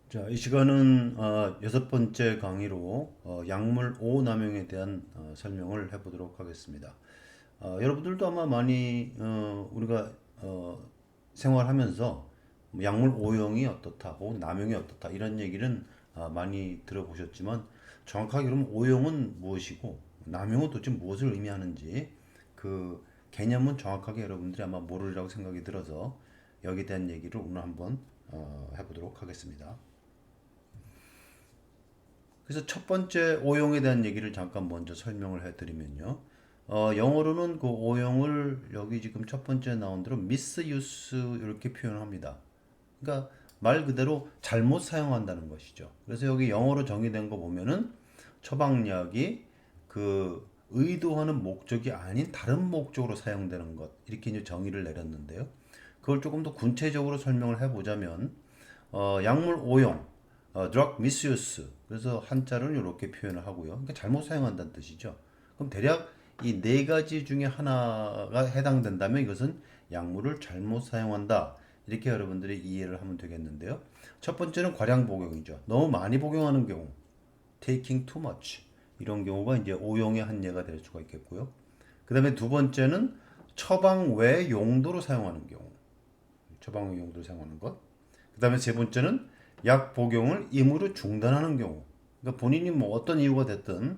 자, 이 시간은 여섯 번째 강의로 약물 오남용에 대한 설명을 해보도록 하겠습니다. 여러분들도 아마 많이 우리가 생활하면서 뭐 약물 오용이 어떻다, 혹은 남용이 어떻다 이런 얘기는 많이 들어보셨지만 정확하게 그러면 오용은 무엇이고 남용은 도대체 무엇을 의미하는지 그 개념은 정확하게 여러분들이 아마 모르리라고 생각이 들어서 여기에 대한 얘기를 오늘 한번 해보도록 하겠습니다. 그래서 첫 번째 오용에 대한 얘기를 잠깐 먼저 설명을 해드리면요. 영어로는 그 오용을 여기 지금 첫 번째 나온 대로 misuse 이렇게 표현합니다. 그러니까 말 그대로 잘못 사용한다는 것이죠. 그래서 여기 영어로 정의된 거 보면은 처방약이 그 의도하는 목적이 아닌 다른 목적으로 사용되는 것 이렇게 이제 정의를 내렸는데요. 그걸 조금 더 구체적으로 설명을 해보자면 약물 오용, drug misuse. 그래서 한자를 이렇게 표현을 하고요. 그러니까 잘못 사용한다는 뜻이죠. 그럼 대략 이 네 가지 중에 하나가 해당된다면 이것은 약물을 잘못 사용한다. 이렇게 여러분들이 이해를 하면 되겠는데요. 첫 번째는 과량 복용이죠. 너무 많이 복용하는 경우, taking too much. 이런 경우가 이제 오용의 한 예가 될 수가 있겠고요. 그 다음에 두 번째는 처방 외 용도로 사용하는 경우. 처방 외 용도로 사용하는 것. 그 다음에 세 번째는 약 복용을 임의로 중단하는 경우. 그러니까 본인이 뭐 어떤 이유가 됐든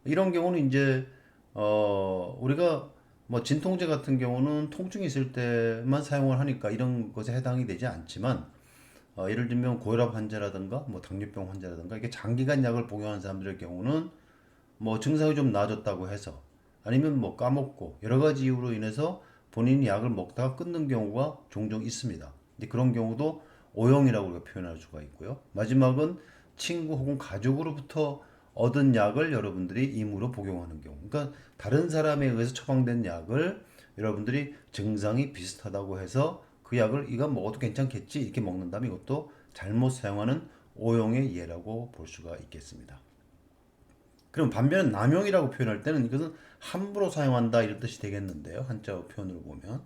이런 경우는 이제 우리가 뭐 진통제 같은 경우는 통증이 있을 때만 사용을 하니까 이런 것에 해당이 되지 않지만 예를 들면 고혈압 환자라든가 뭐 당뇨병 환자라든가 이게 장기간 약을 복용하는 사람들의 경우는 뭐 증상이 좀 나아졌다고 해서 아니면 뭐 까먹고 여러 가지 이유로 인해서 본인이 약을 먹다가 끊는 경우가 종종 있습니다. 근데 그런 경우도 오용이라고 우리가 표현할 수가 있고요. 마지막은 친구 혹은 가족으로부터 얻은 약을 여러분들이 임의로 복용하는 경우. 그러니까 다른 사람에 의해서 처방된 약을 여러분들이 증상이 비슷하다고 해서 그 약을 이거 먹어도 괜찮겠지 이렇게 먹는다면 이것도 잘못 사용하는 오용의 예라고 볼 수가 있겠습니다. 그럼 반면에 남용이라고 표현할 때는 이것은 함부로 사용한다 이런 뜻이 되겠는데요. 한자 표현으로 보면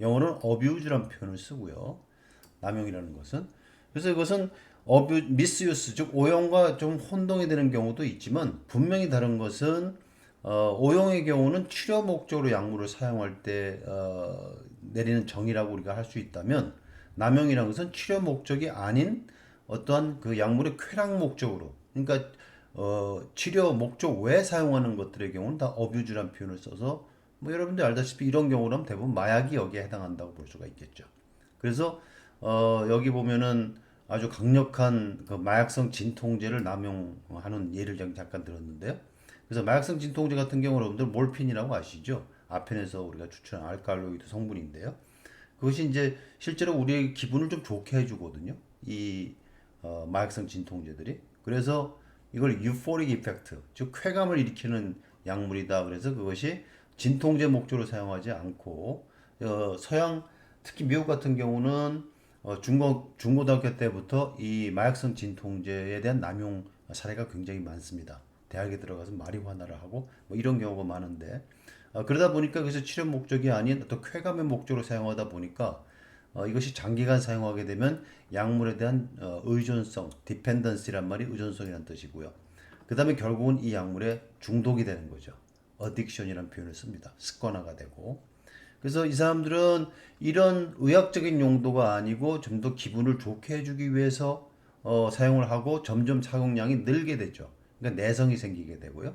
영어로는 abuse라는 표현을 쓰고요. 남용이라는 것은 그래서 이것은 misuse 즉 오용과 좀 혼동이 되는 경우도 있지만 분명히 다른 것은 오용의 경우는 치료 목적으로 약물을 사용할 때 내리는 정의라고 우리가 할 수 있다면 남용이라는 것은 치료 목적이 아닌 어떠한 그 약물의 쾌락 목적으로 그러니까 치료 목적 외에 사용하는 것들의 경우는 다 어뷰즈라는 표현을 써서 뭐 여러분들 알다시피 이런 경우라면 대부분 마약이 여기에 해당한다고 볼 수가 있겠죠. 그래서 여기 보면은 아주 강력한 그 마약성 진통제를 남용하는 예를 잠깐 들었는데요. 그래서 마약성 진통제 같은 경우 여러분들 몰핀이라고 아시죠? 아펜에서 우리가 추천한 알칼로이드 성분인데요. 그것이 이제 실제로 우리의 기분을 좀 좋게 해주거든요. 이 마약성 진통제들이. 그래서 이걸 유포릭 이펙트, 즉 쾌감을 일으키는 약물이다. 그래서 그것이 진통제 목적으로 사용하지 않고 서양 특히 미국 같은 경우는 중고등학교 때부터 이 마약성 진통제에 대한 남용 사례가 굉장히 많습니다. 대학에 들어가서 마리화나를 하고 뭐 이런 경우가 많은데 그러다 보니까 그래서 치료 목적이 아닌 어떤 쾌감의 목적으로 사용하다 보니까 이것이 장기간 사용하게 되면 약물에 대한 의존성, 디펜던시란 말이 의존성이라는 뜻이고요. 그 다음에 결국은 이 약물에 중독이 되는 거죠. 어딕션이라는 표현을 씁니다. 습관화가 되고. 그래서 이 사람들은 이런 의학적인 용도가 아니고 좀 더 기분을 좋게 해주기 위해서 사용을 하고 점점 사용량이 늘게 되죠. 그러니까 내성이 생기게 되고요.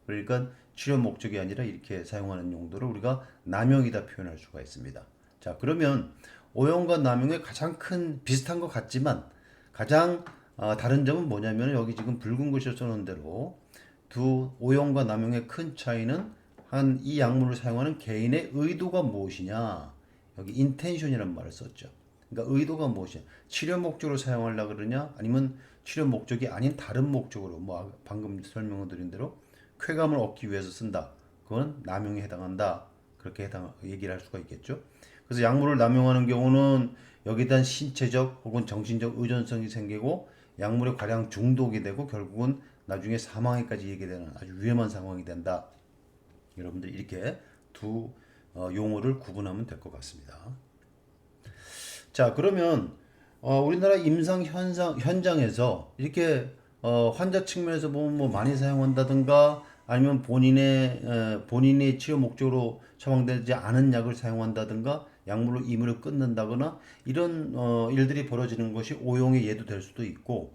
그러니까 치료 목적이 아니라 이렇게 사용하는 용도를 우리가 남용이다 표현할 수가 있습니다. 자, 그러면 오용과 남용의 가장 큰 비슷한 것 같지만 가장 다른 점은 뭐냐면 여기 지금 붉은 글씨로 써놓은 대로 두 오용과 남용의 큰 차이는 한 이 약물을 사용하는 개인의 의도가 무엇이냐 여기 intention이라는 말을 썼죠. 그러니까 의도가 무엇이냐 치료 목적으로 사용하려고 그러냐 아니면 치료 목적이 아닌 다른 목적으로 뭐 방금 설명드린 대로 쾌감을 얻기 위해서 쓴다. 그건 남용에 해당한다. 그렇게 얘기를 할 수가 있겠죠. 그래서 약물을 남용하는 경우는 여기에 대한 신체적 혹은 정신적 의존성이 생기고 약물에 과량 중독이 되고 결국은 나중에 사망에까지 이르게 되는 아주 위험한 상황이 된다. 여러분들 이렇게 두 용어를 구분하면 될 것 같습니다. 자, 그러면 우리나라 임상 현장에서 이렇게 환자 측면에서 보면 뭐 많이 사용한다든가 아니면 본인의 치료 목적으로 처방되지 않은 약을 사용한다든가 약물로 임의로 끊는다거나 이런 일들이 벌어지는 것이 오용의 예도 될 수도 있고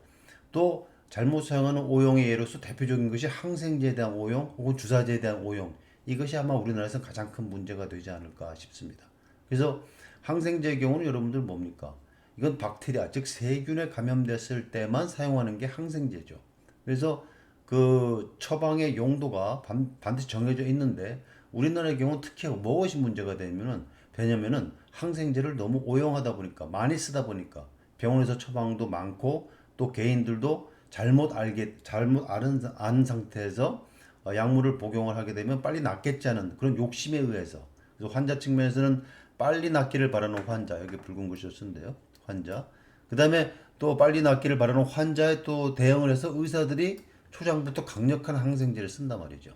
또 잘못 사용하는 오용의 예로서 대표적인 것이 항생제에 대한 오용 혹은 주사제에 대한 오용 이것이 아마 우리나라에서 가장 큰 문제가 되지 않을까 싶습니다. 그래서 항생제의 경우는 여러분들 뭡니까? 이건 박테리아, 즉 세균에 감염됐을 때만 사용하는 게 항생제죠. 그래서 그 처방의 용도가 반드시 정해져 있는데 우리나라의 경우 특히 무엇이 문제가 되냐면은 항생제를 너무 오용하다 보니까 많이 쓰다 보니까 병원에서 처방도 많고 또 개인들도 잘못 안 상태에서 약물을 복용을 하게 되면 빨리 낫겠지 하는 그런 욕심에 의해서 그래서 환자 측면에서는 빨리 낫기를 바라는 환자 여기 붉은 글씨로 쓴데요 환자 그 다음에 또 빨리 낫기를 바라는 환자에 또 대응을 해서 의사들이 초장부터 강력한 항생제를 쓴단 말이죠.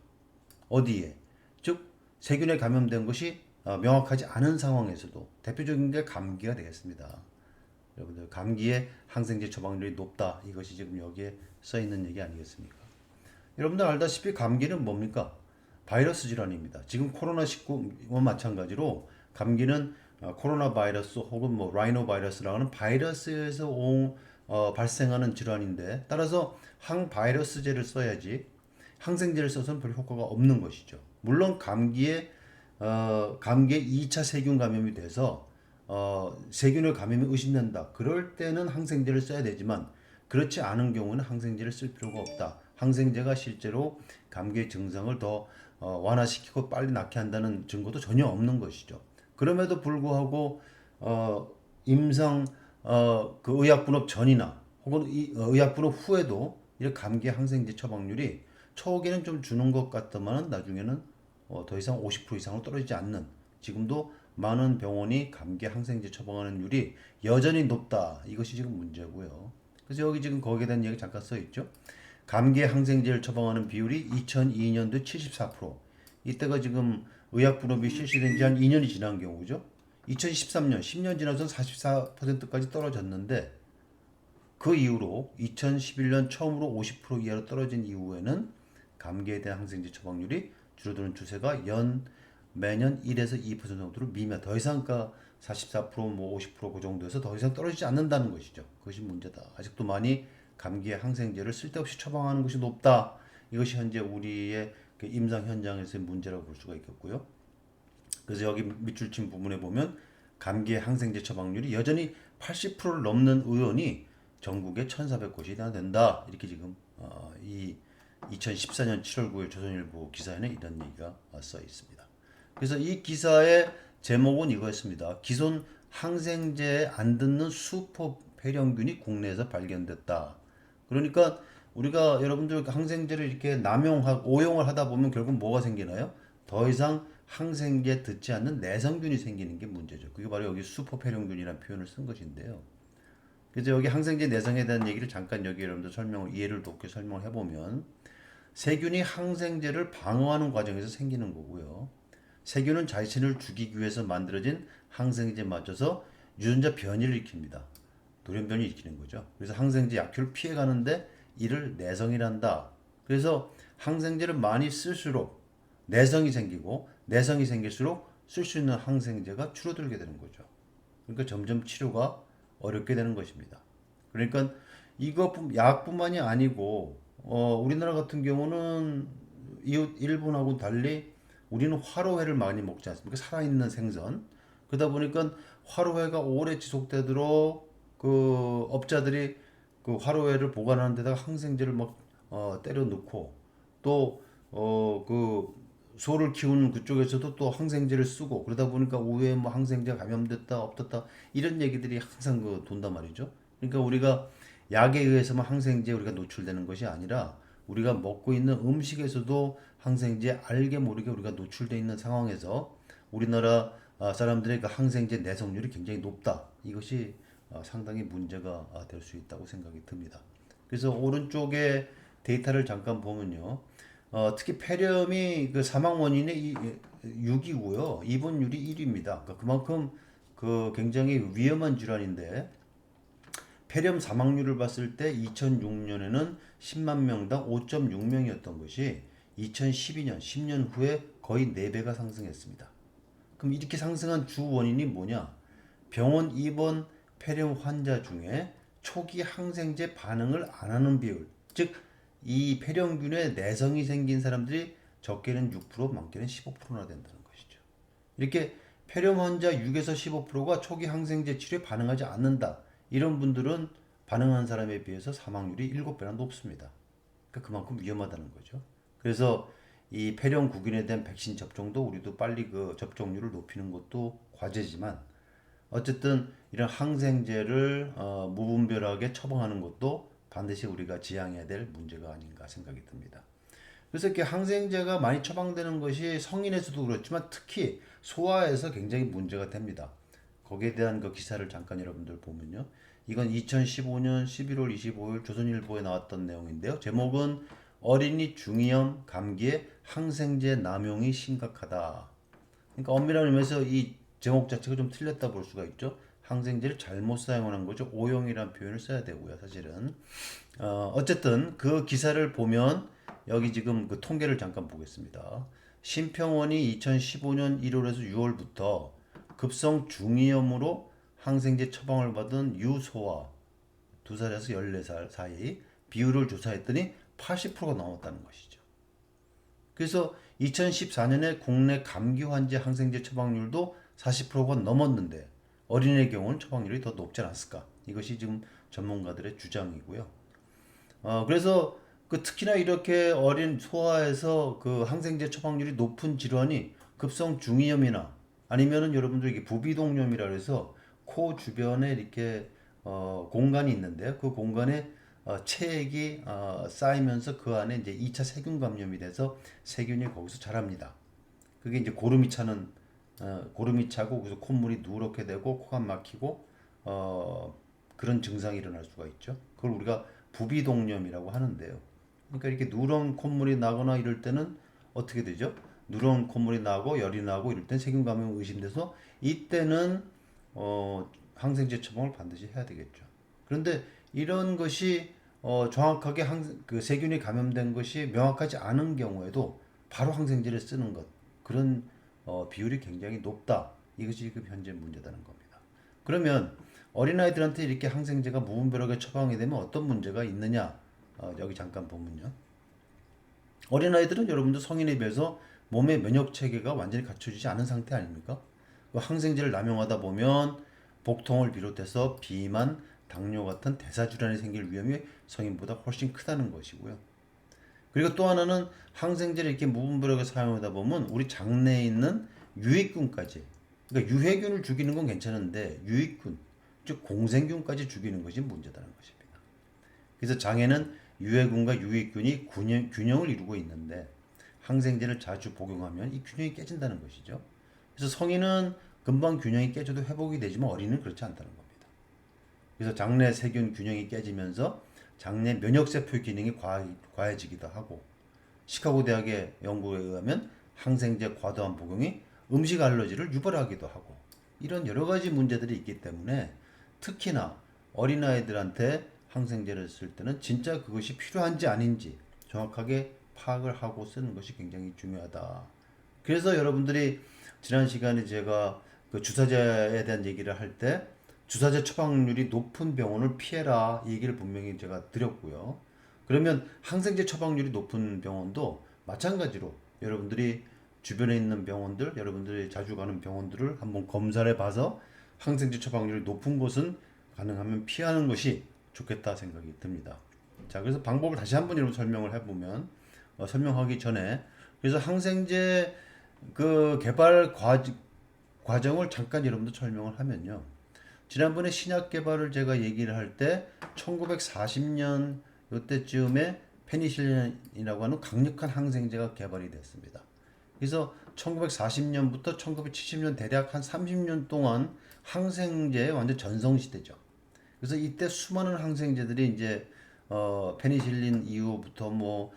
어디에? 즉 세균에 감염된 것이 명확하지 않은 상황에서도 대표적인 게 감기가 되겠습니다. 여러분들 감기에 항생제 처방률이 높다. 이것이 지금 여기에 써 있는 얘기 아니겠습니까? 여러분들 알다시피 감기는 뭡니까? 바이러스 질환입니다. 지금 코로나19와 마찬가지로 감기는 코로나 바이러스 혹은 뭐 라이노 바이러스라는 바이러스에서 발생하는 질환인데 따라서 항바이러스제를 써야지 항생제를 써서는 별 효과가 없는 것이죠. 물론 감기에 2차 세균 감염이 돼서 세균을 감염이 의심된다. 그럴 때는 항생제를 써야 되지만 그렇지 않은 경우는 항생제를 쓸 필요가 없다. 항생제가 실제로 감기의 증상을 더 완화시키고 빨리 낫게 한다는 증거도 전혀 없는 것이죠. 그럼에도 불구하고 임상 그 의약분업 전이나 혹은 의약분업 후에도 이 감기 항생제 처방률이 초기에는 좀 주는 것 같더만 나중에는 더 이상 50% 이상으로 떨어지지 않는 지금도 많은 병원이 감기 항생제 처방하는 율이 여전히 높다. 이것이 지금 문제고요. 그래서 여기 지금 거기에 대한 얘기 잠깐 써 있죠. 감기 항생제를 처방하는 비율이 2002년도 74%. 이때가 지금 의약분업이 실시된 지 한 2년이 지난 경우죠. 2013년, 10년 지나서 44%까지 떨어졌는데 그 이후로 2011년 처음으로 50% 이하로 떨어진 이후에는 감기에 대한 항생제 처방률이 줄어드는 추세가 매년 1에서 2% 정도로 미미하다. 더 이상 그러니까 44%뭐 50%그 정도에서 더 이상 떨어지지 않는다는 것이죠. 그것이 문제다. 아직도 많이 감기의 항생제를 쓸데없이 처방하는 것이 높다. 이것이 현재 우리의 그 임상 현장에서의 문제라고 볼 수가 있겠고요. 그래서 여기 밑줄 친 부분에 보면 감기의 항생제 처방률이 여전히 80%를 넘는 의원이 전국에 1,400곳이나 된다. 이렇게 지금 이 2014년 7월 9일 조선일보 기사에는 이런 얘기가 써 있습니다. 그래서 이 기사의 제목은 이거였습니다. 기존 항생제에 안 듣는 수포 폐렴균이 국내에서 발견됐다. 그러니까 우리가 여러분들 항생제를 이렇게 오용을 하다 보면 결국 뭐가 생기나요? 더 이상 항생제 듣지 않는 내성균이 생기는 게 문제죠. 그게 바로 여기 수포폐렴균이라는 표현을 쓴 것인데요. 그래서 여기 항생제 내성에 대한 얘기를 잠깐 여기 여러분들 이해를 돕게 설명을 해보면 세균이 항생제를 방어하는 과정에서 생기는 거고요. 세균은 자신을 죽이기 위해서 만들어진 항생제에 맞춰서 유전자 변이를 일으킵니다. 돌연변이 일으키는 거죠. 그래서 항생제 약효를 피해가는데 이를 내성이란다. 그래서 항생제를 많이 쓸수록 내성이 생기고 내성이 생길수록 쓸 수 있는 항생제가 줄어들게 되는 거죠. 그러니까 점점 치료가 어렵게 되는 것입니다. 그러니까 약뿐만이 아니고 우리나라 같은 경우는 이웃 일본하고 달리 우리는 화로회를 많이 먹지 않습니까? 살아있는 생선. 그러다 보니까 화로회가 오래 지속되도록 그 업자들이 그 화로회를 보관하는 데다가 항생제를 막 때려 넣고 또 그 소를 키우는 그쪽에서도 또 항생제를 쓰고 그러다 보니까 우에 뭐 항생제가 감염됐다 없었다 이런 얘기들이 항상 그 돈단 말이죠. 그러니까 우리가 약에 의해서만 항생제에 우리가 노출되는 것이 아니라 우리가 먹고 있는 음식에서도 항생제에 알게 모르게 우리가 노출되어 있는 상황에서 우리나라 사람들의 그 항생제 내성률이 굉장히 높다. 이것이 상당히 문제가 될 수 있다고 생각이 듭니다. 그래서 오른쪽에 데이터를 잠깐 보면요. 특히 폐렴이 그 사망 원인의 6이고요. 입원율이 1위입니다. 그러니까 그만큼 그 굉장히 위험한 질환인데 폐렴 사망률을 봤을 때 2006년에는 10만 명당 5.6명이었던 것이 2012년, 10년 후에 거의 4배가 상승했습니다. 그럼 이렇게 상승한 주 원인이 뭐냐? 병원 입원 폐렴 환자 중에 초기 항생제 반응을 안 하는 비율, 즉 이 폐렴균에 내성이 생긴 사람들이 적게는 6%, 많게는 15%나 된다는 것이죠. 이렇게 폐렴 환자 6에서 15%가 초기 항생제 치료에 반응하지 않는다. 이런 분들은 반응한 사람에 비해서 사망률이 7배나 높습니다. 그러니까 그만큼 위험하다는 거죠. 그래서 이 폐렴구균에 대한 백신 접종도 우리도 빨리 그 접종률을 높이는 것도 과제지만 어쨌든 이런 항생제를 무분별하게 처방하는 것도 반드시 우리가 지양해야 될 문제가 아닌가 생각이 듭니다. 그래서 이렇게 항생제가 많이 처방되는 것이 성인에서도 그렇지만 특히 소아에서 굉장히 문제가 됩니다. 거기에 대한 그 기사를 잠깐 여러분들 보면요. 이건 2015년 11월 25일 조선일보에 나왔던 내용인데요. 제목은 어린이 중이염 감기에 항생제 남용이 심각하다. 그러니까 엄밀한 의미에서 이 제목 자체가 좀 틀렸다 볼 수가 있죠. 항생제를 잘못 사용한 거죠. 오용이라는 표현을 써야 되고요. 사실은 어쨌든 그 기사를 보면 여기 지금 그 통계를 잠깐 보겠습니다. 심평원이 2015년 1월에서 6월부터 급성 중이염으로 항생제 처방을 받은 유소아 2살에서 14살 사이 비율을 조사했더니 80%가 넘었다는 것이죠. 그래서 2014년에 국내 감기 환자 항생제 처방률도 40%가 넘었는데 어린이의 경우는 처방률이 더 높지 않았을까? 이것이 지금 전문가들의 주장이고요. 그래서 그 특히나 이렇게 어린 소아에서 그 항생제 처방률이 높은 질환이 급성 중이염이나 아니면은 여러분들 이게 부비동염이라 해서 코 주변에 이렇게 공간이 있는데요. 그 공간에 체액이 쌓이면서 그 안에 이제 2차 세균 감염이 돼서 세균이 거기서 자랍니다. 그게 이제 고름이 차고 그래서 콧물이 누렇게 되고 코가 막히고 그런 증상이 일어날 수가 있죠. 그걸 우리가 부비동염이라고 하는데요. 그러니까 이렇게 누런 콧물이 나거나 이럴 때는 어떻게 되죠? 누런 콧물이 나고 열이 나고 이럴 땐 세균 감염 의심돼서 이때는 항생제 처방을 반드시 해야 되겠죠. 그런데 이런 것이 정확하게 그 세균이 감염된 것이 명확하지 않은 경우에도 바로 항생제를 쓰는 것 그런 비율이 굉장히 높다. 이것이 지금 현재 문제다는 겁니다. 그러면 어린아이들한테 이렇게 항생제가 무분별하게 처방이 되면 어떤 문제가 있느냐? 여기 잠깐 보면요. 어린아이들은 여러분들 성인에 비해서 몸의 면역 체계가 완전히 갖춰지지 않은 상태 아닙니까? 그 항생제를 남용하다 보면 복통을 비롯해서 비만, 당뇨 같은 대사질환이 생길 위험이 성인보다 훨씬 크다는 것이고요. 그리고 또 하나는 항생제를 이렇게 무분별하게 사용하다 보면 우리 장내에 있는 유익균까지, 그러니까 유해균을 죽이는 건 괜찮은데 유익균, 즉 공생균까지 죽이는 것이 문제다는 것입니다. 그래서 장에는 유해균과 유익균이 균형을 이루고 있는데 항생제를 자주 복용하면 이 균형이 깨진다는 것이죠. 그래서 성인은 금방 균형이 깨져도 회복이 되지만 어린이는 그렇지 않다는 겁니다. 그래서 장내 세균 균형이 깨지면서 장내 면역세포 기능이 과해지기도 하고 시카고 대학의 연구에 의하면 항생제 과도한 복용이 음식 알러지를 유발하기도 하고 이런 여러 가지 문제들이 있기 때문에 특히나 어린아이들한테 항생제를 쓸 때는 진짜 그것이 필요한지 아닌지 정확하게 파악을 하고 쓰는 것이 굉장히 중요하다. 그래서 여러분들이 지난 시간에 제가 그 주사제에 대한 얘기를 할 때 주사제 처방률이 높은 병원을 피해라 이 얘기를 분명히 제가 드렸고요. 그러면 항생제 처방률이 높은 병원도 마찬가지로 여러분들이 주변에 있는 병원들, 여러분들이 자주 가는 병원들을 한번 검사를 봐서 항생제 처방률이 높은 곳은 가능하면 피하는 것이 좋겠다 생각이 듭니다. 자, 그래서 방법을 다시 한번 여러분 설명을 해보면 설명하기 전에 그래서 항생제 그 개발 과정을 잠깐 여러분들 설명을 하면요. 지난번에 신약 개발을 제가 얘기를 할 때 1940년 이때쯤에 페니실린이라고 하는 강력한 항생제가 개발이 됐습니다. 그래서 1940년부터 1970년 대략 한 30년 동안 항생제의 완전 전성시대죠. 그래서 이때 수많은 항생제들이 이제 페니실린 이후부터 뭐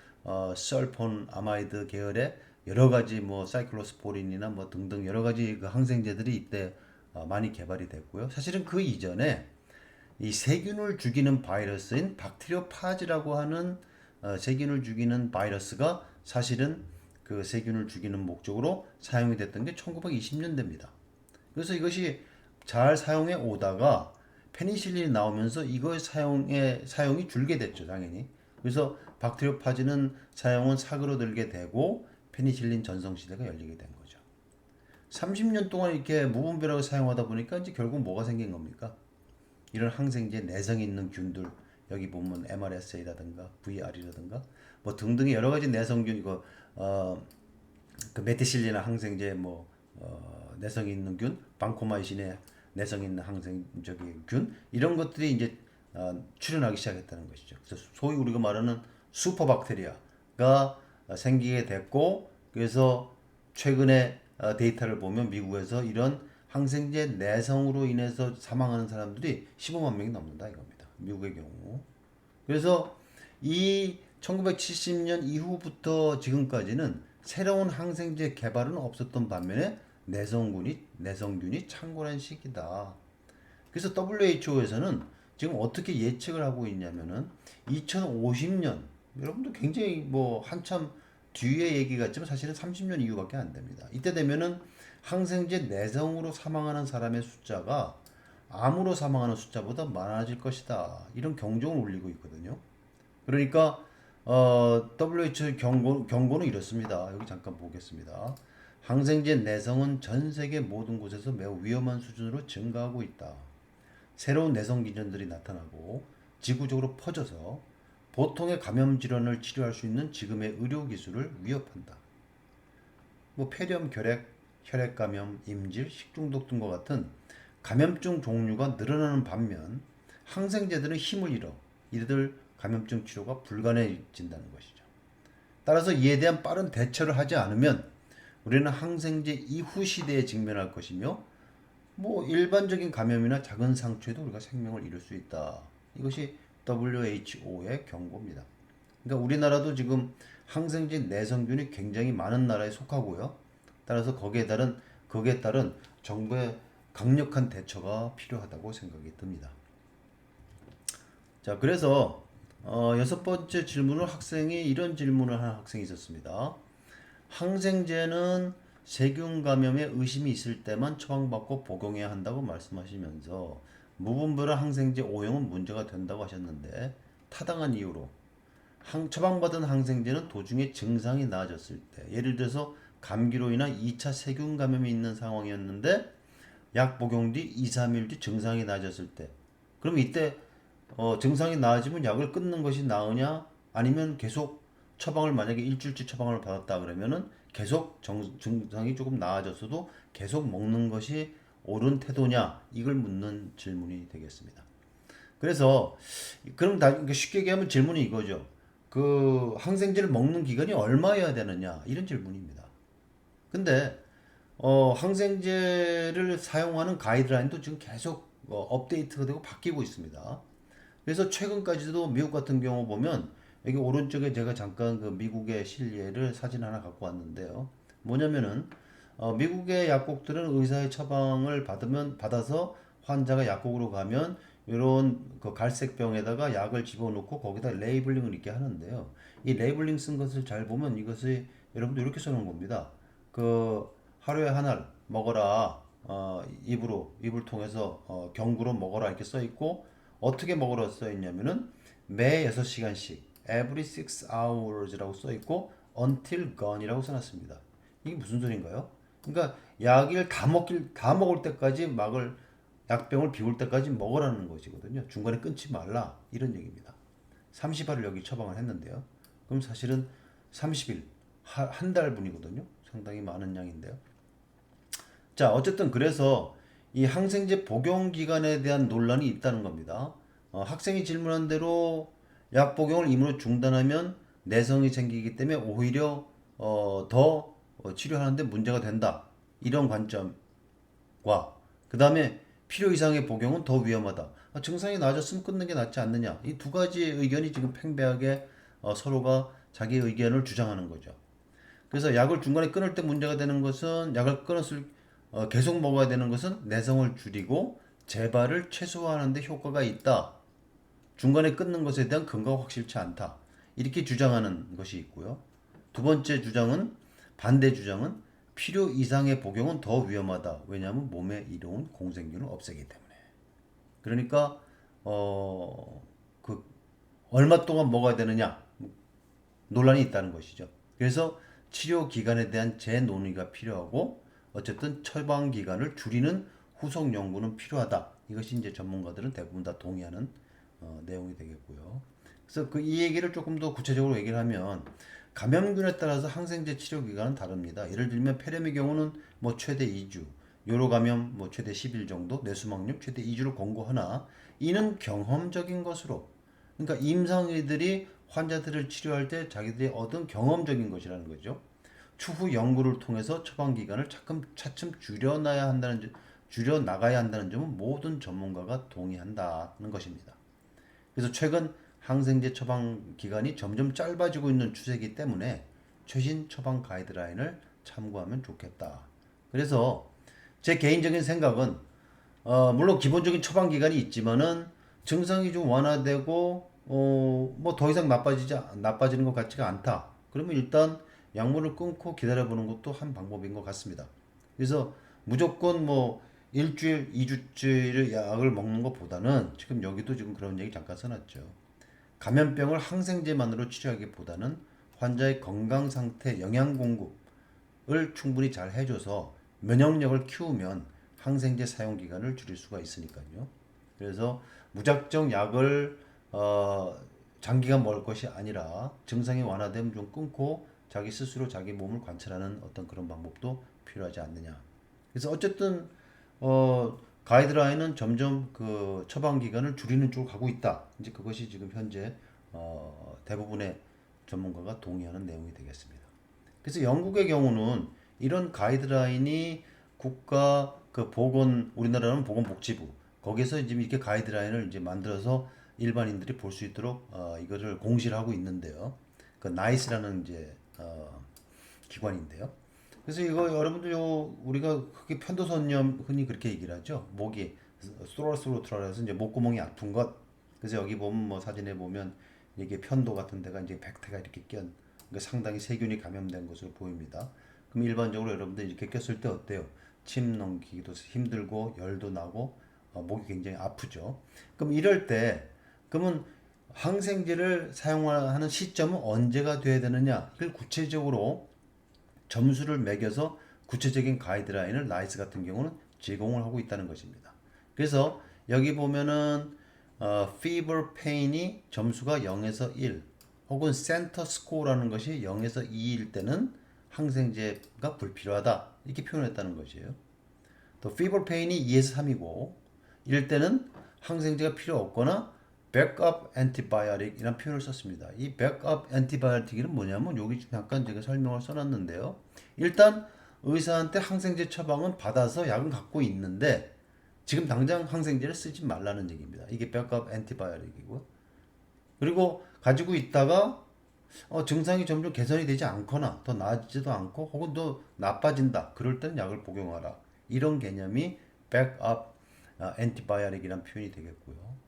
설폰 아마이드 계열의 여러 가지 뭐 사이클로스포린이나 뭐 등등 여러 가지 그 항생제들이 이때 많이 개발이 됐고요. 사실은 그 이전에 이 세균을 죽이는 바이러스인 박테리오파즈라고 하는 세균을 죽이는 바이러스가 사실은 그 세균을 죽이는 목적으로 사용이 됐던 게 1920년대입니다. 그래서 이것이 잘 사용해 오다가 페니실린이 나오면서 이거의 사용이 줄게 됐죠, 당연히. 그래서 박테리오파즈는 사용은 사그러들게 되고 페니실린 전성 시대가 열리게 된 거죠. 30년 동안 이렇게 무분별하게 사용하다 보니까 이제 결국 뭐가 생긴 겁니까? 이런 항생제 내성 있는 균들, 여기 보면 MRSA라든가 VR이라든가 뭐 등등의 여러 가지 내성균, 이거 그 메티실린이나 항생제 내성 있는 균, 방코마이신의 내성 있는 항생적인 균, 이런 것들이 이제 출현하기 시작했다는 것이죠. 그래서 소위 우리가 말하는 슈퍼박테리아가 생기게 됐고, 그래서 최근에 데이터를 보면 미국에서 이런 항생제 내성으로 인해서 사망하는 사람들이 15만 명이 넘는다 이겁니다. 미국의 경우. 그래서 이 1970년 이후부터 지금까지는 새로운 항생제 개발은 없었던 반면에 내성균이 창궐한 시기다. 그래서 WHO에서는 지금 어떻게 예측을 하고 있냐면은 2050년, 여러분도 굉장히 한참 뒤의 얘기 같지만 사실은 30년 이후밖에 안 됩니다. 이때 되면은 항생제 내성으로 사망하는 사람의 숫자가 암으로 사망하는 숫자보다 많아질 것이다. 이런 경종을 울리고 있거든요. 그러니까 WHO 경고는 이렇습니다. 여기 잠깐 보겠습니다. 항생제 내성은 전 세계 모든 곳에서 매우 위험한 수준으로 증가하고 있다. 새로운 내성 기전들이 나타나고 지구적으로 퍼져서 보통의 감염 질환을 치료할 수 있는 지금의 의료 기술을 위협한다. 폐렴, 결핵, 혈액 감염, 임질, 식중독 등과 같은 감염증 종류가 늘어나는 반면 항생제들은 힘을 잃어 이들 감염증 치료가 불가능해진다는 것이죠. 따라서 이에 대한 빠른 대처를 하지 않으면 우리는 항생제 이후 시대에 직면할 것이며 일반적인 감염이나 작은 상처에도 우리가 생명을 잃을 수 있다. 이것이 WHO의 경고입니다. 그러니까 우리나라도 지금 항생제 내성균이 굉장히 많은 나라에 속하고요. 따라서 거기에 따른 정부의 강력한 대처가 필요하다고 생각이 듭니다. 자, 그래서 여섯 번째 질문을 학생이 이런 질문을 한 학생이 있었습니다. 항생제는 세균 감염에 의심이 있을 때만 처방받고 복용해야 한다고 말씀하시면서 무분별한 항생제 오용은 문제가 된다고 하셨는데 타당한 이유로 처방받은 항생제는 도중에 증상이 나아졌을 때, 예를 들어서 감기로 인한 2차 세균 감염이 있는 상황이었는데 약 복용 뒤 2, 3일 뒤 증상이 나아졌을 때, 그럼 이때 증상이 나아지면 약을 끊는 것이 나으냐, 아니면 계속 처방을 만약에 일주일치 처방을 받았다 그러면은 계속 증상이 조금 나아졌어도 계속 먹는 것이 옳은 태도냐, 이걸 묻는 질문이 되겠습니다. 그래서 그럼 쉽게 얘기하면 질문이 이거죠. 그 항생제를 먹는 기간이 얼마여야 되느냐, 이런 질문입니다. 근데 항생제를 사용하는 가이드라인도 지금 계속 업데이트가 되고 바뀌고 있습니다. 그래서 최근까지도 미국 같은 경우 보면 여기 오른쪽에 제가 잠깐 그 미국의 실례를 사진 하나 갖고 왔는데요. 뭐냐면은 미국의 약국들은 의사의 처방을 받아서 환자가 약국으로 가면 이런 그 갈색 병에다가 약을 집어넣고 거기다 레이블링을 있게 하는데요. 이 레이블링 쓴 것을 잘 보면 이것이 여러분도 이렇게 써놓은 겁니다. 그 하루에 하나를 먹어라. 입을 통해서 경구로 먹어라 이렇게 써 있고, 어떻게 먹으라 써 있냐면은 매 6시간씩 every 6 hours라고 써 있고 until gone이라고 써 놨습니다. 이게 무슨 소린가요? 그러니까 약을 다 먹을 때까지 약병을 비울 때까지 먹으라는 것이거든요. 중간에 끊지 말라, 이런 얘기입니다. 30알을 여기 처방을 했는데요. 그럼 사실은 30일, 한 달분이거든요. 상당히 많은 양인데요. 자, 어쨌든 그래서 이 항생제 복용 기간에 대한 논란이 있다는 겁니다. 학생이 질문한 대로 약 복용을 임의로 중단하면 내성이 생기기 때문에 오히려 더 치료하는데 문제가 된다, 이런 관점과 그 다음에 필요 이상의 복용은 더 위험하다, 증상이 나아졌으면 끊는 게 낫지 않느냐, 이 두 가지 의견이 지금 팽배하게 서로가 자기 의견을 주장하는 거죠. 그래서 약을 중간에 끊을 때 문제가 되는 것은, 약을 계속 먹어야 되는 것은 내성을 줄이고 재발을 최소화하는 데 효과가 있다. 중간에 끊는 것에 대한 근거가 확실치 않다. 이렇게 주장하는 것이 있고요. 두 번째 주장은 반대 주장은 필요 이상의 복용은 더 위험하다. 왜냐하면 몸에 이로운 공생균을 없애기 때문에. 그러니까 그 얼마 동안 먹어야 되느냐 논란이 있다는 것이죠. 그래서 치료 기간에 대한 재논의가 필요하고 어쨌든 처방 기간을 줄이는 후속 연구는 필요하다. 이것이 이제 전문가들은 대부분 다 동의하는 내용이 되겠고요. 그래서 이 얘기를 조금 더 구체적으로 얘기를 하면 감염균에 따라서 항생제 치료 기간은 다릅니다. 예를 들면 폐렴의 경우는 뭐 최대 2주, 요로 감염 뭐 최대 10일 정도, 뇌수막염 최대 2주를 권고하나 이는 경험적인 것으로 그러니까 임상의들이 환자들을 치료할 때 자기들이 얻은 경험적인 것이라는 거죠. 추후 연구를 통해서 처방 기간을 차츰 줄여 나가야 한다는 점은 모든 전문가가 동의한다는 것입니다. 그래서 최근 항생제 처방 기간이 점점 짧아지고 있는 추세이기 때문에 최신 처방 가이드라인을 참고하면 좋겠다. 그래서 제 개인적인 생각은 물론 기본적인 처방 기간이 있지만은 증상이 좀 완화되고 뭐 더 이상 나빠지는 것 같지가 않다. 그러면 일단 약물을 끊고 기다려보는 것도 한 방법인 것 같습니다. 그래서 무조건 뭐 일주일, 이주일 약을 먹는 것보다는 지금 여기도 지금 그런 얘기 잠깐 써놨죠. 감염병을 항생제만으로 치료하기보다는 환자의 건강 상태, 영양 공급을 충분히 잘 해줘서 면역력을 키우면 항생제 사용 기간을 줄일 수가 있으니까요. 그래서 무작정 약을 장기간 먹을 것이 아니라 증상이 완화되면 좀 끊고 자기 스스로 자기 몸을 관찰하는 어떤 그런 방법도 필요하지 않느냐. 그래서 어쨌든 가이드라인은 점점 그 처방 기간을 줄이는 쪽으로 가고 있다. 이제 그것이 지금 현재 대부분의 전문가가 동의하는 내용이 되겠습니다. 그래서 영국의 경우는 이런 가이드라인이 국가 그 우리나라는 보건복지부 거기서 이제 이렇게 가이드라인을 이제 만들어서 일반인들이 볼 수 있도록 이거를 공시를 하고 있는데요. 그 나이스라는 이제 기관인데요. 그래서 이거 여러분들 우리가 크게 편도선염 흔히 그렇게 얘기를 하죠. 목이 스로스로트라서 이제 목구멍이 아픈 것. 그래서 여기 보면 뭐 사진에 보면 이게 편도 같은 데가 이제 백태가 이렇게 그러니까 상당히 세균이 감염된 것으로 보입니다. 그럼 일반적으로 여러분들 이렇게 꼈을 때 어때요? 침 넘기기도 힘들고 열도 나고 목이 굉장히 아프죠. 그럼 이럴 때 그러면 항생제를 사용하는 시점은 언제가 돼야 되느냐? 이걸 구체적으로 점수를 매겨서 구체적인 가이드라인을 나이스 같은 경우는 제공을 하고 있다는 것입니다. 그래서 여기 보면은 fever pain이 점수가 0에서 1 혹은 center score라는 것이 0에서 2일 때는 항생제가 불필요하다 이렇게 표현했다는 것이에요. 또 fever pain이 2에서 3이고 이럴 때는 항생제가 필요 없거나 백업 엔티바이오틱 이라는 표현을 썼습니다. 이 백업 엔티바이오틱은 뭐냐면 여기 잠깐 제가 설명을 써놨는데요. 일단 의사한테 항생제 처방은 받아서 약은 갖고 있는데 지금 당장 항생제를 쓰지 말라는 얘기입니다. 이게 백업 엔티바이오틱이고요. 그리고 가지고 있다가 증상이 점점 개선이 되지 않거나 더 나아지지도 않고 혹은 더 나빠진다. 그럴 때는 약을 복용하라. 이런 개념이 백업 엔티바이오틱이라는 표현이 되겠고요.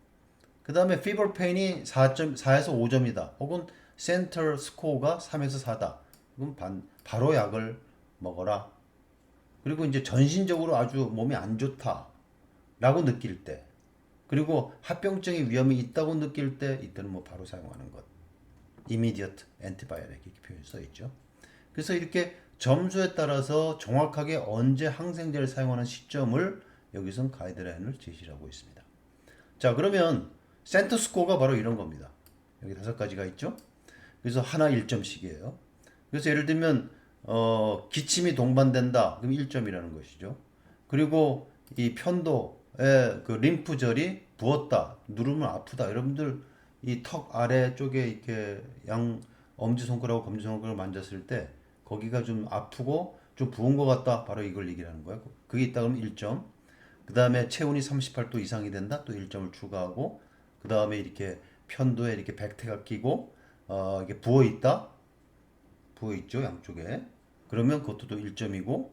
그 다음에 fever pain이 4에서 5점이다. 혹은 center score가 3에서 4다. 그럼 바로 약을 먹어라. 그리고 이제 전신적으로 아주 몸이 안 좋다. 라고 느낄 때. 그리고 합병증의 위험이 있다고 느낄 때 이때는 뭐 바로 사용하는 것. immediate antibiotic 이렇게 표현이 써 있죠. 그래서 이렇게 점수에 따라서 정확하게 언제 항생제를 사용하는 시점을 여기선 가이드라인을 제시하고 있습니다. 자, 그러면 센터 스코어가 바로 이런 겁니다. 여기 5가지가 있죠. 그래서 하나 1점씩이에요. 그래서 예를 들면 기침이 동반된다. 그럼 1점이라는 것이죠. 그리고 이 편도에 그 림프절이 부었다. 누르면 아프다. 여러분들 이 턱 아래 쪽에 이렇게 엄지손가락하고 검지손가락을 만졌을 때 거기가 좀 아프고 좀 부은 것 같다. 바로 이걸 얘기하는 거예요. 그게 있다 그러면 1점. 그 다음에 체온이 38도 이상이 된다. 또 1점을 추가하고 그 다음에 이렇게 편도에 이렇게 백태가 끼고 이게 부어 있다. 부어 있죠, 양쪽에. 그러면 그것도 또 1점이고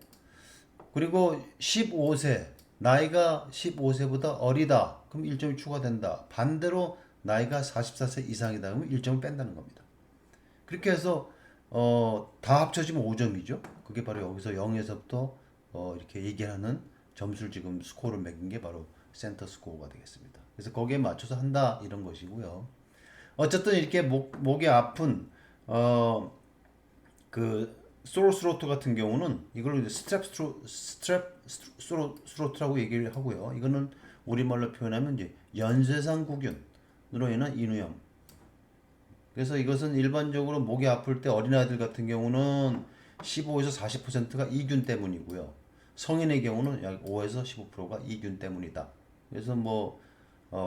그리고 15세 나이가 15세보다 어리다. 그럼 1점이 추가된다. 반대로 나이가 44세 이상이다. 그러면 1점을 뺀다는 겁니다. 그렇게 해서 다 합쳐지면 5점이죠. 그게 바로 여기서 0에서부터 이렇게 얘기하는 점수를 지금 스코어를 매긴 게 바로 센터 스코어가 되겠습니다. 그래서 거기에 맞춰서 한다 이런 것이고요. 어쨌든 이렇게 목이 아픈 그 소로 스로트 같은 경우는 이걸 이제 스트랩 스로트라고 얘기를 하고요. 이거는 우리말로 표현하면 이제 연쇄상 구균으로 인한 인후염. 그래서 이것은 일반적으로 목이 아플 때 어린아이들 같은 경우는 15에서 40%가 이균 때문이고요. 성인의 경우는 약 5에서 15%가 이균 때문이다. 그래서 뭐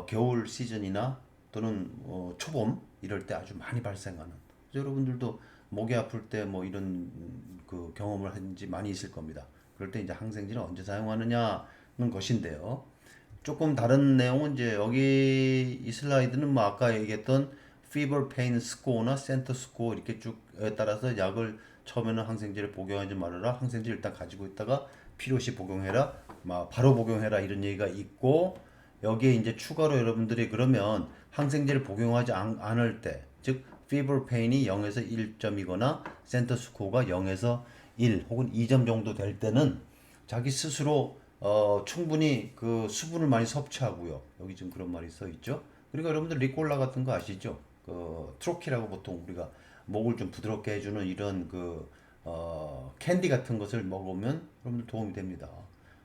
겨울 시즌이나 또는 초봄 이럴 때 아주 많이 발생하는. 그래서 여러분들도 목이 아플 때 뭐 이런 그 경험을 한지 많이 있을 겁니다. 그럴 때 이제 항생제를 언제 사용하느냐는 것인데요. 조금 다른 내용은 이제 여기 이 슬라이드는 뭐 아까 얘기했던 fever pain score나 center score 이렇게 쭉에 따라서 약을 처음에는 항생제를 복용하지 말아라. 항생제 일단 가지고 있다가 필요시 복용해라. 막 바로 복용해라 이런 얘기가 있고 여기에 이제 추가로 여러분들이 그러면 항생제를 복용하지 않을 때, 즉 fever pain이 0에서 1점이거나 center score가 0에서 1 혹은 2점 정도 될 때는 자기 스스로 충분히 그 수분을 많이 섭취하고요. 여기 지금 그런 말이 써 있죠. 그리고 여러분들 리콜라 같은 거 아시죠? 그 트로키라고 보통 우리가 목을 좀 부드럽게 해주는 이런 그 캔디 같은 것을 먹으면 여러분들 도움이 됩니다.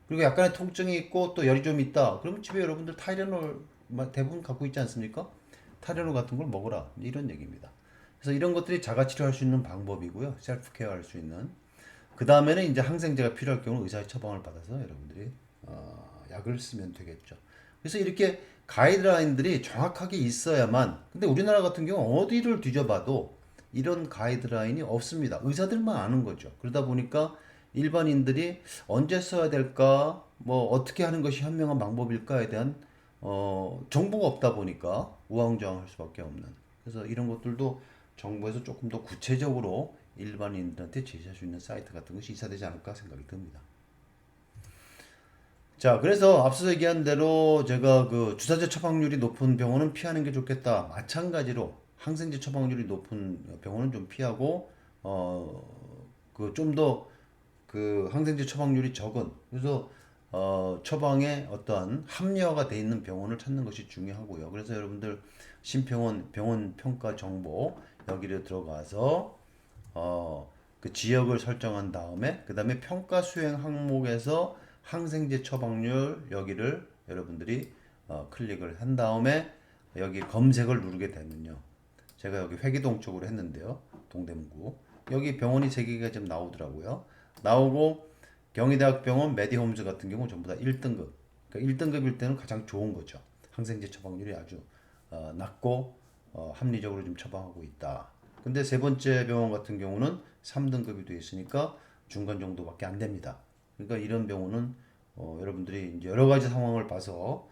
그리고 약간의 통증이 있고 또 열이 좀 있다. 그러면 집에 여러분들 타이레놀 대부분 갖고 있지 않습니까? 타이레놀 같은 걸 먹어라. 이런 얘기입니다. 그래서 이런 것들이 자가치료할 수 있는 방법이고요. 셀프 케어 할 수 있는. 그 다음에는 이제 항생제가 필요할 경우 의사의 처방을 받아서 여러분들이 약을 쓰면 되겠죠. 그래서 이렇게 가이드라인들이 정확하게 있어야만. 근데 우리나라 같은 경우 어디를 뒤져봐도 이런 가이드라인이 없습니다. 의사들만 아는 거죠. 그러다 보니까 일반인들이 언제 써야 될까, 뭐 어떻게 하는 것이 현명한 방법일까에 대한 정보가 없다 보니까 우왕좌왕할 수밖에 없는. 그래서 이런 것들도 정부에서 조금 더 구체적으로 일반인들한테 제시할 수 있는 사이트 같은 것이 있어야 되지 않을까 생각이 듭니다. 자, 그래서 앞서 얘기한 대로 제가 그 주사제 처방률이 높은 병원은 피하는 게 좋겠다. 마찬가지로 항생제 처방률이 높은 병원은 좀 피하고 그 좀 더 그 항생제 처방률이 적은, 그래서 처방에 어떠한 합리화가 돼 있는 병원을 찾는 것이 중요하고요. 그래서 여러분들 신병원 병원 평가 정보 여기를 들어가서 그 지역을 설정한 다음에 그 다음에 평가 수행 항목에서 항생제 처방률 여기를 여러분들이 클릭을 한 다음에 여기 검색을 누르게 되면요. 제가 여기 회기동 쪽으로 했는데요. 동대문구. 여기 병원이 3개가 좀 나오더라고요. 나오고 경희대학병원 메디홈즈 같은 경우 전부 다 1등급. 그러니까 1등급일 때는 가장 좋은 거죠. 항생제 처방률이 아주 낮고 합리적으로 좀 처방하고 있다. 근데 세 번째 병원 같은 경우는 3등급이 되어 있으니까 중간 정도밖에 안 됩니다. 그러니까 이런 병원은 여러분들이 이제 여러 가지 상황을 봐서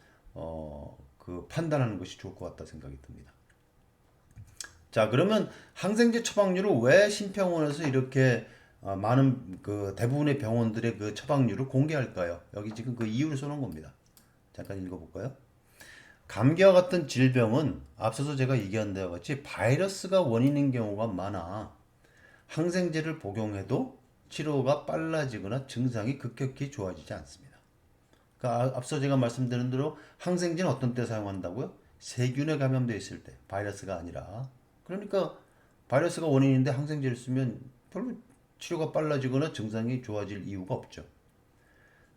그 판단하는 것이 좋을 것 같다 생각이 듭니다. 자, 그러면 항생제 처방률을 왜 심평원에서 이렇게 많은 그 대부분의 병원들의 그 처방률을 공개할까요? 여기 지금 그 이유를 써놓은 겁니다. 잠깐 읽어볼까요? 감기와 같은 질병은 앞서서 제가 얘기한 데와 같이 바이러스가 원인인 경우가 많아 항생제를 복용해도 치료가 빨라지거나 증상이 급격히 좋아지지 않습니다. 그러니까 앞서 제가 말씀드린 대로 항생제는 어떤 때 사용한다고요? 세균에 감염되어 있을 때, 바이러스가 아니라. 그러니까 바이러스가 원인인데 항생제를 쓰면 별로 치료가 빨라지거나 증상이 좋아질 이유가 없죠.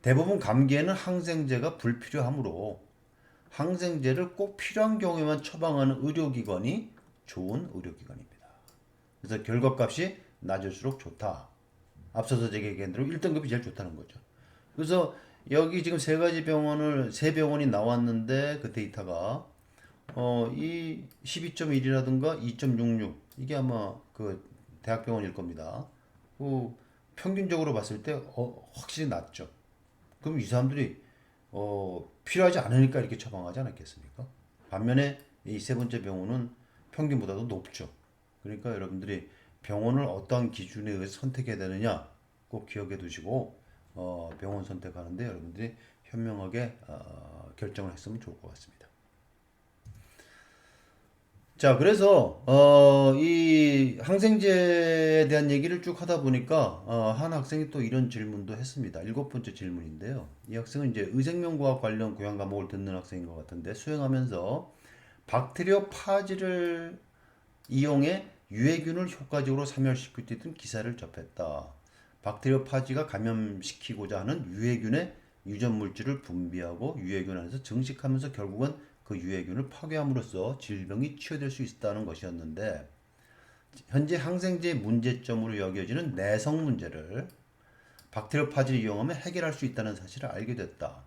대부분 감기에는 항생제가 불필요하므로 항생제를 꼭 필요한 경우에만 처방하는 의료기관이 좋은 의료기관입니다. 그래서 결과값이 낮을수록 좋다. 앞서서 제가 얘기한 대로 1등급이 제일 좋다는 거죠. 그래서 여기 지금 세 병원이 나왔는데 그 데이터가 이 12.1이라든가 2.66 이게 아마 그 대학병원일 겁니다. 그 평균적으로 봤을 때 확실히 낮죠. 그럼 이 사람들이 필요하지 않으니까 이렇게 처방하지 않았겠습니까? 반면에 이 세 번째 병원은 평균보다도 높죠. 그러니까 여러분들이 병원을 어떠한 기준에 의해서 선택해야 되느냐 꼭 기억해 두시고 병원 선택하는데 여러분들이 현명하게 결정을 했으면 좋을 것 같습니다. 자, 그래서 이 항생제에 대한 얘기를 쭉 하다 보니까 한 학생이 또 이런 질문도 했습니다. 7번째 질문인데요. 이 학생은 이제 의생명과학 관련 교양 과목을 듣는 학생인 것 같은데 수행하면서 박테리오 파지를 이용해 유해균을 효과적으로 사멸시킬 수 있는 기사를 접했다. 박테리오 파지가 감염시키고자 하는 유해균의 유전 물질을 분비하고 유해균 안에서 증식하면서 결국은 그 유해균을 파괴함으로써 질병이 치유될 수 있다는 것이었는데 현재 항생제의 문제점으로 여겨지는 내성 문제를 박테리오 파지를 이용하면 해결할 수 있다는 사실을 알게 됐다.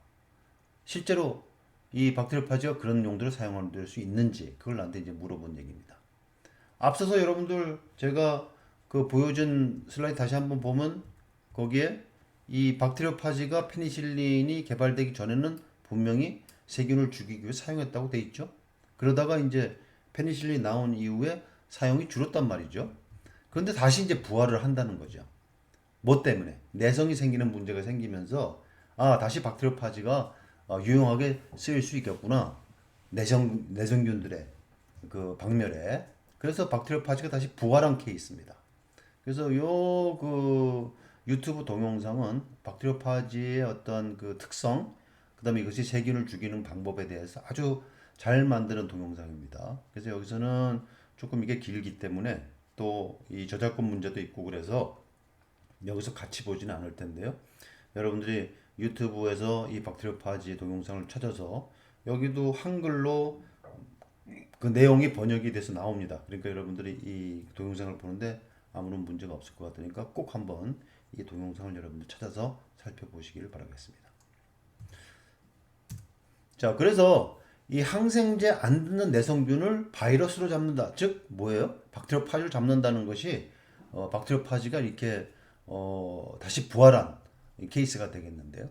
실제로 이 박테리오 파지가 그런 용도로 사용될 수 있는지 그걸 나한테 이제 물어본 얘기입니다. 앞서서 여러분들 제가 그 보여준 슬라이드 다시 한번 보면 거기에 이 박테리오 파지가 페니실린이 개발되기 전에는 분명히 세균을 죽이기 위해 사용했다고 돼 있죠. 그러다가 이제 페니실린이 나온 이후에 사용이 줄었단 말이죠. 그런데 다시 이제 부활을 한다는 거죠. 뭐 때문에? 내성이 생기는 문제가 생기면서 다시 박테리오 파지가 유용하게 쓰일 수 있겠구나. 내성균들의 그 박멸에. 그래서 박테리오 파지가 다시 부활한 케이스입니다. 그래서 요 그 유튜브 동영상은 박테리오 파지의 어떤 그 특성, 그다음에 이것이 세균을 죽이는 방법에 대해서 아주 잘 만드는 동영상입니다. 그래서 여기서는 조금 이게 길기 때문에 또 이 저작권 문제도 있고 그래서 여기서 같이 보지는 않을 텐데요. 여러분들이 유튜브에서 이 박테리오 파지 동영상을 찾아서 여기도 한글로 그 내용이 번역이 돼서 나옵니다. 그러니까 여러분들이 이 동영상을 보는데 아무런 문제가 없을 것 같으니까 꼭 한번 이 동영상을 여러분들 찾아서 살펴보시길 바라겠습니다. 자, 그래서 이 항생제 안 듣는 내성균을 바이러스로 잡는다. 즉 뭐예요? 박테리오 파지를 잡는다는 것이 박테리오 파지가 이렇게 다시 부활한 케이스가 되겠는데요.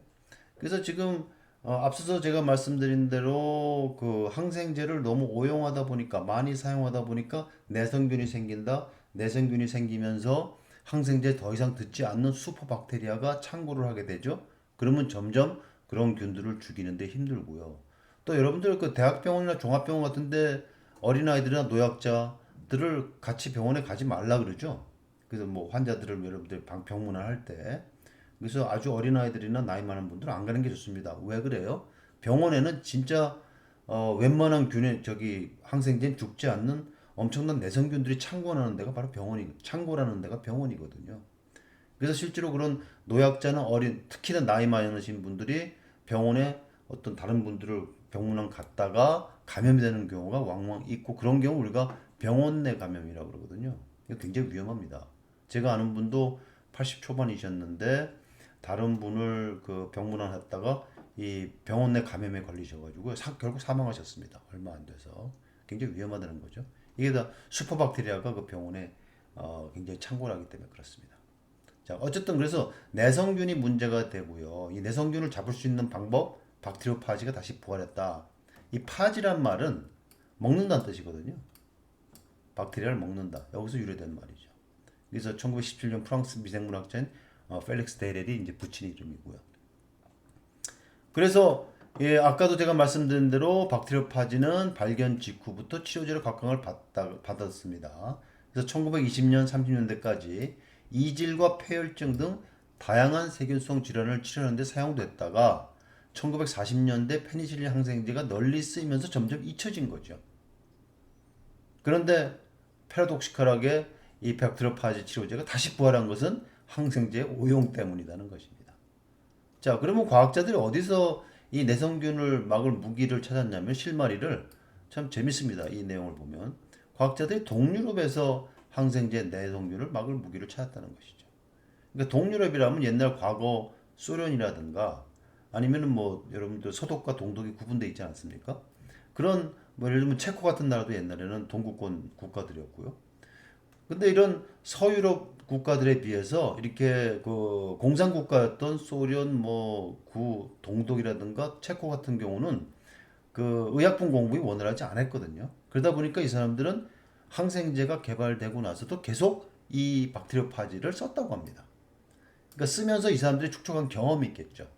그래서 지금 앞서서 제가 말씀드린 대로 그 항생제를 너무 오용하다 보니까 많이 사용하다 보니까 내성균이 생긴다. 내성균이 생기면서 항생제 더 이상 듣지 않는 슈퍼박테리아가 창궐을 하게 되죠. 그러면 점점 그런 균들을 죽이는데 힘들고요. 또 여러분들 그 대학병원이나 종합병원 같은데 어린아이들이나 노약자들을 같이 병원에 가지 말라 그러죠. 그래서 뭐 환자들을 여러분들 병문안 때 그래서 아주 어린아이들이나 나이 많은 분들은 안 가는 게 좋습니다. 왜 그래요? 병원에는 진짜 웬만한 균에 저기 항생제는 죽지 않는 엄청난 내성균들이 창궐하는 데가 바로 창궐하는 데가 병원이거든요. 그래서 실제로 그런 노약자나 특히나 나이 많으신 분들이 병원에 어떤 다른 분들을 병문안 갔다가 감염이 되는 경우가 왕왕 있고 그런 경우 우리가 병원 내 감염이라고 그러거든요. 이거 굉장히 위험합니다. 제가 아는 분도 80 초반이셨는데 다른 분을 그 병문안 했다가 이 병원 내 감염에 걸리셔가지고 결국 사망하셨습니다. 얼마 안 돼서 굉장히 위험하다는 거죠. 이게 다 슈퍼박테리아가 그 병원에 굉장히 창궐하기 때문에 그렇습니다. 자, 어쨌든 그래서 내성균이 문제가 되고요. 이 내성균을 잡을 수 있는 방법, 박테리오 파지가 다시 부활했다. 이 파지란 말은 먹는다는 뜻이거든요. 박테리아를 먹는다. 여기서 유래된 말이죠. 그래서 1917년 프랑스 미생물학자인 펠릭스 데렐이 이제 붙인 이름이고요. 그래서 아까도 제가 말씀드린 대로 박테리오 파지는 발견 직후부터 치료제로 각광을 받았습니다. 그래서 1920년, 30년대까지 이질과 폐혈증 등 다양한 세균성 질환을 치료하는 데 사용됐다가 1940년대 페니실린 항생제가 널리 쓰이면서 점점 잊혀진 거죠. 그런데 패러독시컬하게 이 박테리오 파지 치료제가 다시 부활한 것은 항생제 오용 때문이라는 것입니다. 자, 그러면 과학자들이 어디서 이 내성균을 막을 무기를 찾았냐면 실마리를 참 재밌습니다. 이 내용을 보면 과학자들이 동유럽에서 항생제 내성균을 막을 무기를 찾았다는 것이죠. 그러니까 동유럽이라면 옛날 과거 소련이라든가 아니면은 뭐 여러분들 서독과 동독이 구분되어 있지 않습니까? 그런 뭐 예를 들면 체코 같은 나라도 옛날에는 동구권 국가들이었고요. 근데 이런 서유럽 국가들에 비해서 이렇게 그 공산 국가였던 소련 뭐 구 동독이라든가 체코 같은 경우는 그 의약품 공급이 원활하지 않았거든요. 그러다 보니까 이 사람들은 항생제가 개발되고 나서도 계속 이 박테리오 파지를 썼다고 합니다. 그러니까 쓰면서 이 사람들이 축적한 경험이 있겠죠.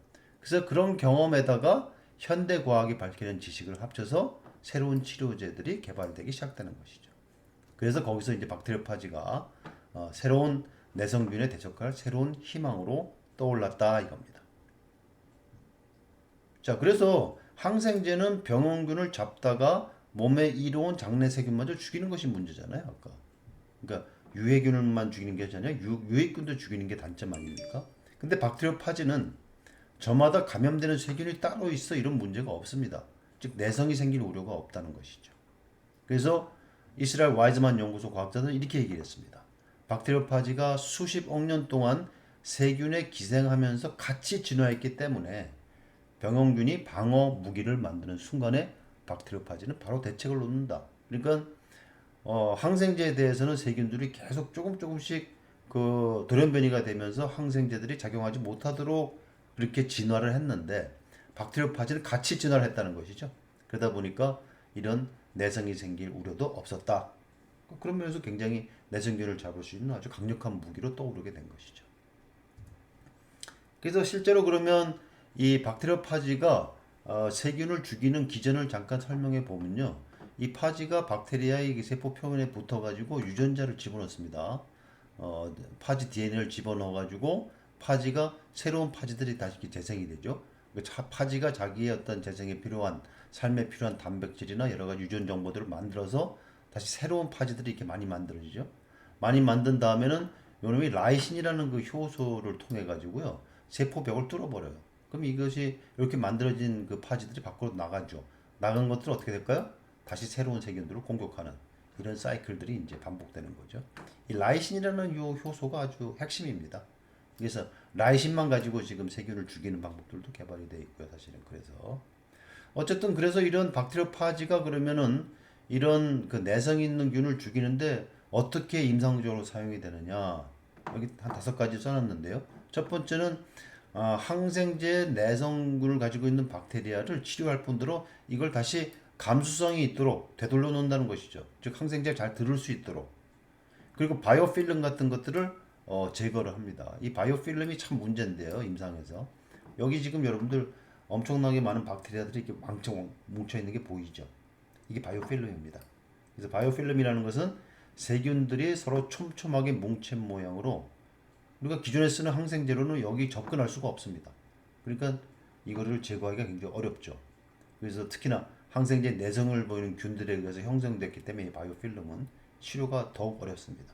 그래서 그런 경험에다가 현대 과학이 밝히는 지식을 합쳐서 새로운 치료제들이 개발되기 시작되는 것이죠. 그래서 거기서 이제 박테리오파지가 새로운 내성균에 대적할 새로운 희망으로 떠올랐다 이겁니다. 자, 그래서 항생제는 병원균을 잡다가 몸에 이로운 장내 세균마저 죽이는 것이 문제잖아요, 아까. 그러니까 유해균만 죽이는 게 아니라 유해균도 죽이는 게 단점 아닙니까? 근데 박테리오파지는 저마다 감염되는 세균이 따로 있어 이런 문제가 없습니다. 즉 내성이 생길 우려가 없다는 것이죠. 그래서 이스라엘 와이즈만 연구소 과학자들은 이렇게 얘기를 했습니다. 박테리오파지가 수십억 년 동안 세균에 기생하면서 같이 진화했기 때문에 병원균이 방어 무기를 만드는 순간에 박테리오파지는 바로 대책을 놓는다. 그러니까 항생제에 대해서는 세균들이 계속 조금씩 그 돌연변이가 되면서 항생제들이 작용하지 못하도록 그렇게 진화를 했는데 박테리오파지는 같이 진화를 했다는 것이죠. 그러다 보니까 이런 내성이 생길 우려도 없었다. 그런 면에서 굉장히 내성균을 잡을 수 있는 아주 강력한 무기로 떠오르게 된 것이죠. 그래서 실제로 그러면 이 박테리오파지가 세균을 죽이는 기전을 잠깐 설명해 보면요. 이 파지가 박테리아의 세포 표면에 붙어가지고 유전자를 집어넣습니다. 파지 DNA를 집어넣어가지고 파지가 새로운 파지들이 다시 재생이 되죠. 파지가 자기의 어떤 재생에 필요한 삶에 필요한 단백질이나 여러 가지 유전 정보들을 만들어서 다시 새로운 파지들이 이렇게 많이 만들어지죠. 많이 만든 다음에는 요놈이 라이신이라는 그 효소를 통해 가지고요 세포벽을 뚫어버려요. 그럼 이것이 이렇게 만들어진 그 파지들이 밖으로 나가죠. 나간 것들은 어떻게 될까요? 다시 새로운 세균들을 공격하는 이런 사이클들이 이제 반복되는 거죠. 이 라이신이라는 요 효소가 아주 핵심입니다. 그래서 라이신만 가지고 지금 세균을 죽이는 방법들도 개발이 되어 있고요. 사실은 그래서 어쨌든 그래서 이런 박테리오파지가 그러면은 이런 그 내성 있는 균을 죽이는데 어떻게 임상적으로 사용이 되느냐 여기 한 5가지 써놨는데요. 첫 번째는 항생제 내성균을 가지고 있는 박테리아를 치료할 뿐더러 이걸 다시 감수성이 있도록 되돌려 놓는다는 것이죠. 즉 항생제가 잘 들을 수 있도록. 그리고 바이오필름 같은 것들을 제거를 합니다. 이 바이오필름이 참 문제인데요. 임상에서. 여기 지금 여러분들 엄청나게 많은 박테리아들이 이렇게 왕창 뭉쳐 있는 게 보이죠. 이게 바이오필름입니다. 그래서 바이오필름이라는 것은 세균들이 서로 촘촘하게 뭉친 모양으로 우리가 기존에 쓰는 항생제로는 여기 접근할 수가 없습니다. 그러니까 이거를 제거하기가 굉장히 어렵죠. 그래서 특히나 항생제 내성을 보이는 균들에 의해서 형성됐기 때문에 이 바이오필름은 치료가 더욱 어렵습니다.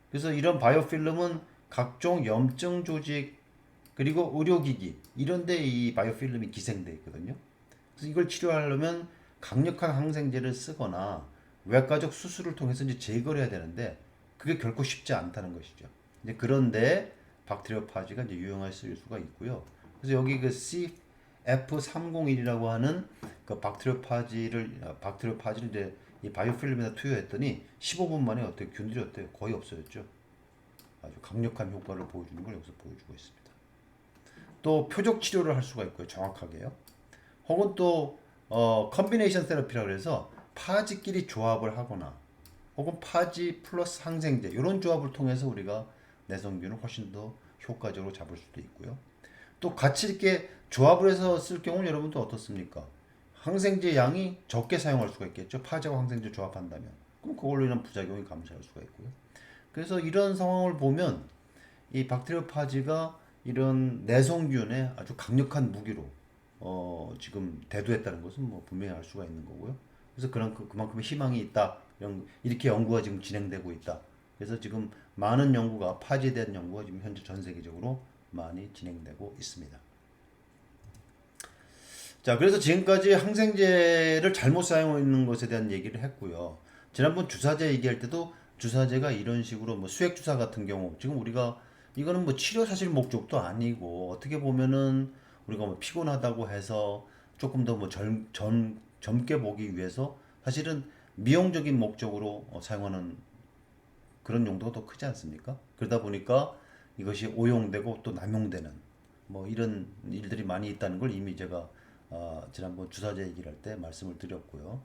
그래서 이런 바이오필름은 각종 염증 조직 그리고 의료기기 이런 데 이 바이오필름이 기생되어 있거든요. 그래서 이걸 치료하려면 강력한 항생제를 쓰거나 외과적 수술을 통해서 이제 제거를 해야 되는데 그게 결코 쉽지 않다는 것이죠. 이제 그런데 박테리오파지가 이제 유용하게 쓰일 수가 있고요. 그래서 여기 그 CF301이라고 하는 그 박테리오파지를 이제 이 바이오필름에다 투여했더니 15분 만에 어때요? 균들이 어때요? 거의 없어졌죠. 아주 강력한 효과를 보여주는 걸 여기서 보여주고 있습니다. 또 표적 치료를 할 수가 있고요. 정확하게요. 혹은 또 컨비네이션 테라피라고 해서 파지끼리 조합을 하거나 혹은 파지 플러스 항생제 이런 조합을 통해서 우리가 내성균을 훨씬 더 효과적으로 잡을 수도 있고요. 또 같이 이렇게 조합을 해서 쓸 경우는 여러분도 어떻습니까? 항생제 양이 적게 사용할 수가 있겠죠. 파지와 항생제 조합한다면. 그럼 그걸로 인한 부작용이 감소할 수가 있고요. 그래서 이런 상황을 보면 이 박테리오파지가 이런 내성균의 아주 강력한 무기로 지금 대두했다는 것은 뭐 분명히 알 수가 있는 거고요. 그래서 그만큼의 희망이 있다. 이렇게 연구가 지금 진행되고 있다. 그래서 지금 많은 연구가 파지에 대한 연구가 지금 현재 전 세계적으로 많이 진행되고 있습니다. 자, 그래서 지금까지 항생제를 잘못 사용하는 것에 대한 얘기를 했고요. 지난번 주사제 얘기할 때도 주사제가 이런 식으로 뭐 수액 주사 같은 경우 지금 우리가 이거는 뭐 치료 사실 목적도 아니고 어떻게 보면은 우리가 뭐 피곤하다고 해서 조금 더 뭐 젊게 보기 위해서 사실은 미용적인 목적으로 사용하는 그런 용도가 더 크지 않습니까? 그러다 보니까 이것이 오용되고 또 남용되는 뭐 이런 일들이 많이 있다는 걸 이미 제가 지난번 주사제 얘기를 할 때 말씀을 드렸고요.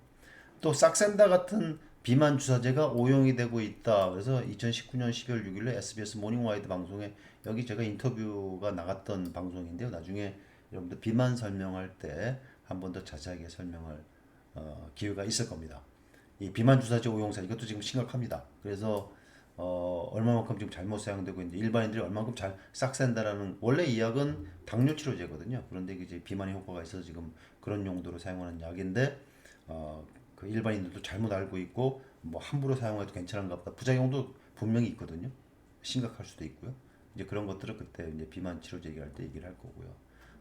또 싹센다 같은 비만 주사제가 오용이 되고 있다. 그래서 2019년 12월 6일에 SBS 모닝와이드 방송에 여기 제가 인터뷰가 나갔던 방송인데요. 나중에 여러분들 비만 설명할 때 한 번 더 자세하게 설명할 기회가 있을 겁니다. 이 비만 주사제 오용사 이것도 지금 심각합니다. 그래서 얼마만큼 지금 잘못 사용되고 있는데 일반인들이 얼마만큼 잘 싹 샌다라는 원래 이 약은 당뇨 치료제거든요. 그런데 이제 비만의 효과가 있어서 지금 그런 용도로 사용하는 약인데 그 일반인들도 잘못 알고 있고 뭐 함부로 사용해도 괜찮은가 보다 부작용도 분명히 있거든요. 심각할 수도 있고요. 이제 그런 것들을 그때 이제 비만 치료제 얘기할 때 얘기를 할 거고요.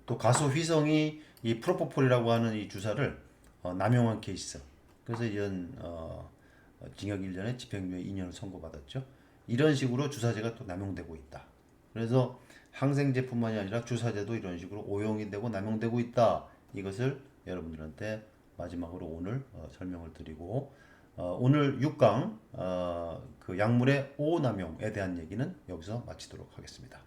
또 가수 휘성이 이 프로포폴이라고 하는 이 주사를 남용한 케이스. 그래서 이런 징역 1년에 집행유예 2년을 선고받았죠. 이런 식으로 주사제가 또 남용되고 있다. 그래서 항생제뿐만이 아니라 주사제도 이런 식으로 오용이 되고 남용되고 있다. 이것을 여러분들한테 마지막으로 오늘 설명을 드리고 오늘 6강 그 약물의 오남용에 대한 얘기는 여기서 마치도록 하겠습니다.